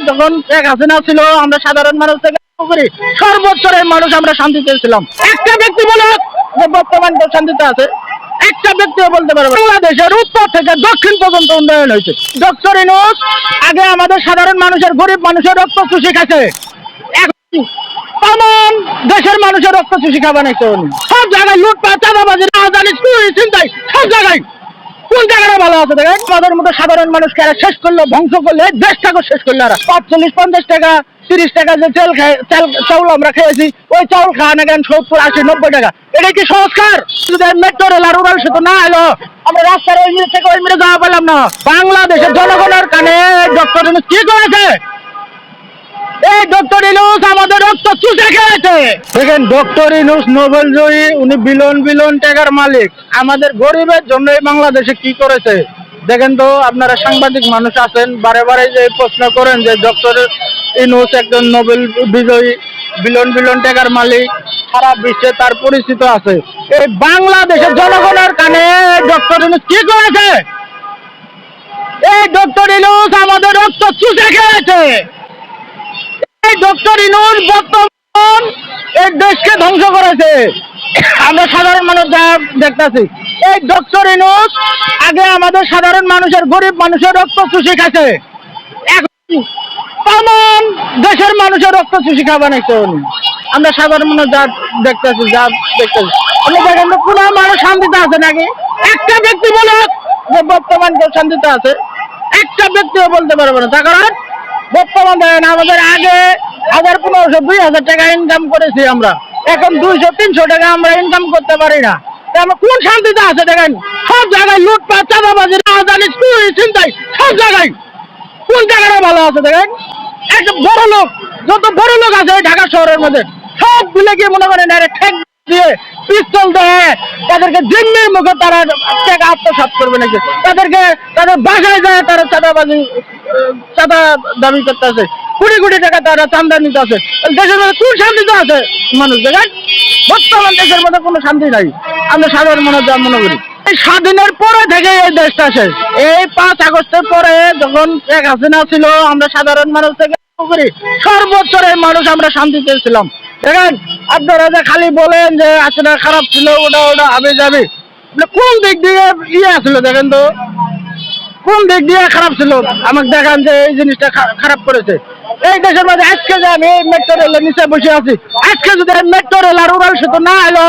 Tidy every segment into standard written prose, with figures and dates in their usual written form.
যখন শেখ হাসিনা ছিল আমরা সাধারণ মানুষ থেকে করি সর্বোচ্চ মানুষ আমরা শান্তিতে ছিলাম। একটা ব্যক্তি বলে যে বর্তমান শান্তিতে আছে, একটা ব্যক্তিও বলতে পারবে বাংলাদেশের উত্তর থেকে দক্ষিণ পর্যন্ত উন্নয়ন হয়েছে। ডক্টর ইউনূস আগে আমাদের সাধারণ মানুষের গরিব মানুষের রক্ত চুষে খাচ্ছে, তমাম দেশের মানুষের রক্ত চুষে খাওয়া বানাইছে উনি। সব জায়গায় লুটপাট চাঁদাবাজি রাজধানী চিন্তাই সব জায়গায় কোন জায়গাটা ভালো আছে দেখেন। আমাদের মতো সাধারণ মানুষকে এরা শেষ করলো, ধ্বংস করলে দেশটাকে শেষ করলো। এরা 45-50 টাকা 30 টাকা যে চাউল আমরা খেয়েছি, ওই চাউল খাওয়া না কেন 70-80-90 টাকা। এটা কি সংস্কার? মেট্রো রেল আর উড়াল সেতু না এলো আমরা রাস্তার ওই মিনিট থেকে ওই মিনিটে যাওয়া পেলাম না। বাংলাদেশের জনগণের কানে ডক্টর ইউনূস কি করেছে? এই ডক্টর ইউনূস আমাদের রক্ত চুষে খেয়েছে। দেখেন ডক্টর ইউনূস নোবেল জয়ী, উনি বিলিয়ন টাকার মালিক। আমাদের গরিবের জন্য এই বাংলাদেশে কি করেছে দেখেন তো। আপনারা সাংবাদিক মানুষ আছেন, বারে যে প্রশ্ন করেন যে ডক্টর ইউনূস একজন নোবেল বিজয়ী, বিলিয়ন টাকার মালিক, সারা বিশ্বে তার পরিচিত আছে। এই বাংলাদেশের জনগণের কানে ডক্টর ইউনূস কি করেছে? এই ডক্টর ইউনূস আমাদের রক্ত চুষে খেয়েছে। ডক্টর ইউনূস বর্তমান এই দেশকে ধ্বংস করেছে। আমরা সাধারণ মানুষ যা দেখতেছি, এই ডক্টর ইউনূস আগে আমাদের সাধারণ মানুষের গরিব মানুষের রক্ত চুষে খাচ্ছে, এখন তমাম দেশের মানুষের রক্ত চুষে খাওয়া বানাইছে উনি। আমরা সাধারণ মানুষ যা দেখতেছি আপনি দেখেন তো কোন মানুষ শান্তিতে আছে নাকি? একটা ব্যক্তি বলে যে বর্তমান শান্তিতে আছে, একটা ব্যক্তিও বলতে পারবে না। তার কারণ বর্তমান দেখেন আমাদের আগে 1500-2000 টাকা ইনকাম করেছি আমরা, এখন 200-300 টাকা আমরা ইনকাম করতে পারি না। আমরা কোন শান্তিতে আছে দেখেন? সব জায়গায় লুটপাট চাঁদাবাজি রাজধানী চিন্তাই সব জায়গায় কোন জায়গাটা ভালো আছে দেখেন? একটা বড় লোক, যত বড় লোক আছে ঢাকা শহরের মধ্যে সব মিলে গিয়ে মনে করেন ঠেক দিয়ে পিস্তল দেয়, তাদেরকে জিম্মির মুখে তারা টাকা আত্মসাৎ করবে নাকি, তাদের বাসায় যায় তারা চাঁদা দাবি করতেছে, কোটি টাকা তারা চাঁদা নিতে আছে। দেশের মধ্যে কোন শান্তিতে আছে মানুষ দেখেন? বর্তমান দেশের মধ্যে কোনো শান্তি নাই। আমরা সাধারণ মানুষ যা মনে করি এই স্বাধীনের পরে থেকে এই দেশটা শেষ। এই 5 আগস্টের পরে যখন শেখ হাসিনা ছিল আমরা সাধারণ মানুষ থেকে করি সর্বোচ্চ মানুষ আমরা শান্তিতে ছিলাম। দেখেন আপনারা যে খালি বলেন যে আসলে খারাপ ছিল, ওটা হবে যাবে, কোন দিক দিয়ে আসলো দেখেন তো, কোন দিক দিয়ে খারাপ ছিল আমাকে দেখান যে এই জিনিসটা খারাপ করেছে এই দেশের মধ্যে। আজকে যে আমি মেট্রো রেলের নিচে বসে আছি, আজকে যদি মেট্রো রেল আর উড়াল সেতু না এলো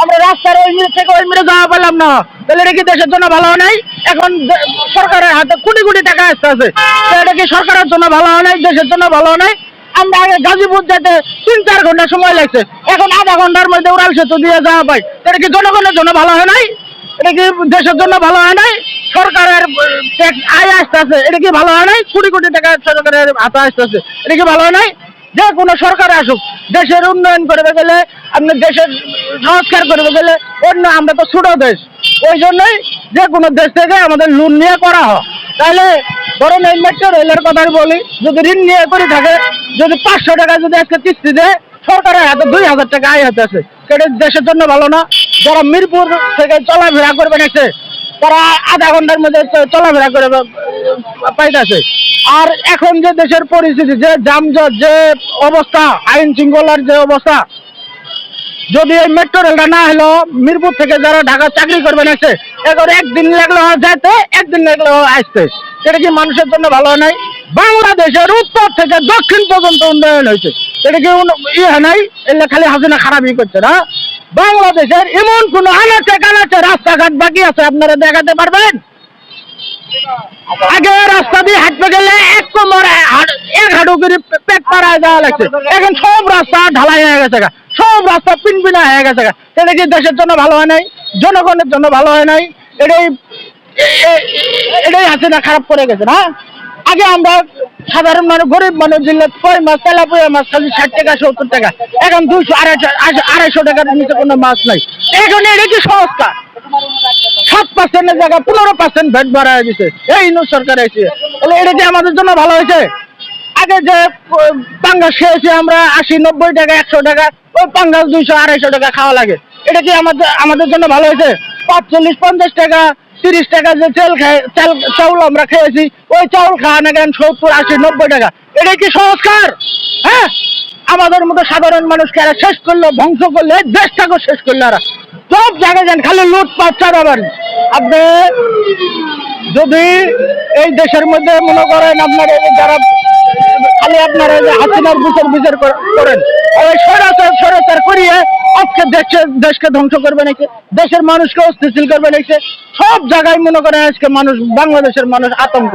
আমরা রাস্তার ওই মিনিট থেকে ওই মিনিটে যাওয়া পেলাম না, তাহলে এটা কি দেশের জন্য ভালো নাই? এখন সরকারের হাতে কোটি টাকা আসতে আছে, এটা কি সরকারের জন্য ভালো নাই, দেশের জন্য ভালো নাই? আমরা আগে গাজীপুর যেতে 3-4 ঘন্টা সময় লাগছে, এখন আধা ঘন্টার মধ্যে উড়াল সেতু দিয়ে যাওয়া পাই। এটা কি জনগণের জন্য ভালো হয় নাই? এটা কি দেশের জন্য ভালো হয় নাই? সরকারের ট্যাক্স আয় আসতেছে, এটা কি ভালো হয় নাই? কোটি টাকা সরকারের হাতে আসতেছে, এটা কি ভালো হয় নাই? যে কোনো সরকার আসুক, দেশের উন্নয়ন করবে গেলে, আপনি দেশের সংস্কার করবে গেলে অন্য, আমরা তো ছোট দেশ, ওই জন্যই যে কোনো দেশ থেকে আমাদের লোন নিয়ে করা হয়। তাহলে ধরেন এই মেট্রো রেলের কথা বলি, যদি ঋণ নিয়ে করে থাকে, যদি 500 টাকা যদি আজকে কিস্তি দেয়, সরকারের হাতে 2000 টাকা আয় হাতে আছে, সেটা দেশের জন্য ভালো না? যারা মিরপুর থেকে চলাফেরা করবে নাকি তারা আধা ঘন্টার মধ্যে চলাফেরা করে পাইতেছে। আর এখন যে দেশের পরিস্থিতি, যে যানজট, যে অবস্থা, আইন শৃঙ্খলার যে অবস্থা, যদি এই মেট্রো রেলটা না হলো মিরপুর থেকে যারা ঢাকা চাকরি করবে নাকি এখন একদিন লাগলো যেতে, একদিন লাগলো আসতে, এটা কি মানুষের জন্য ভালো নাই? বাংলাদেশের উত্তর থেকে দক্ষিণ পর্যন্ত উন্নয়ন হয়েছে, এটা কি নাই? এলে খালি হাসিনা খারাপই করছে না। বাংলাদেশের এমন কোন আনাচে কানাচে রাস্তাঘাট বাকি আছে আপনারা দেখাতে পারবেন? আগে রাস্তা দিয়ে হাঁটতে গেলে এক হাঁটু করে পেট পাড়ায় যাওয়া লাগছে, এখন সব রাস্তা ঢালাই হয়ে গেছে, সব রাস্তা পিনপিনা হয়ে গেছে। এটা কি দেশের জন্য ভালো হয় নাই? জনগণের জন্য ভালো হয় নাই? এটাই হাসিনা খারাপ করে গেছে না। আগে আমরা সাধারণ মানুষ, গরিব মানুষ দিলে কই মাছ, তেলাপিয়া মাছ খালি 60 টাকা 70 টাকা, এখন 200-250 টাকার নিচে কোনো মাছ নাই। এখন এটা কি সংস্কার? 7% জায়গায় 15% ভ্যাট বাড়ায় দিচ্ছে এই সরকার এসে, তাহলে এটা কি আমাদের জন্য ভালো হয়েছে? আগে যে পাঙ্গাস খেয়েছি আমরা 80-90 টাকা 100 টাকা, ওই পাঙ্গাস 200-250 টাকা খাওয়া লাগে, এটা কি আমাদের জন্য ভালো হয়েছে? 45-50 টাকা 30 টাকা যে তেল খায় চাউল আমরা খেয়েছি, ওই চাউল খাওয়া না কেন 70-80-90 টাকা। এটা কি সংস্কার? হ্যাঁ, আমাদের মতো সাধারণ মানুষকে এরা শেষ করলো, ধ্বংস করলো, এই দেশটাকে শেষ করলো। এরা সব জায়গায় যান, খালি লুটপাট চাঁদাবাজি। আপনি যদি এই দেশের মধ্যে মনে করেন আপনার যারা খালি আপনারা যে হাসিনার বিচার করেন, ওই স্বৈরাচার করিয়ে আজকে দেশকে ধ্বংস করবে নাকি, দেশের মানুষকে অস্থিতিশীল করবে নাকি, সব জায়গায় মনে করেন আজকে মানুষ, বাংলাদেশের মানুষ আতঙ্ক।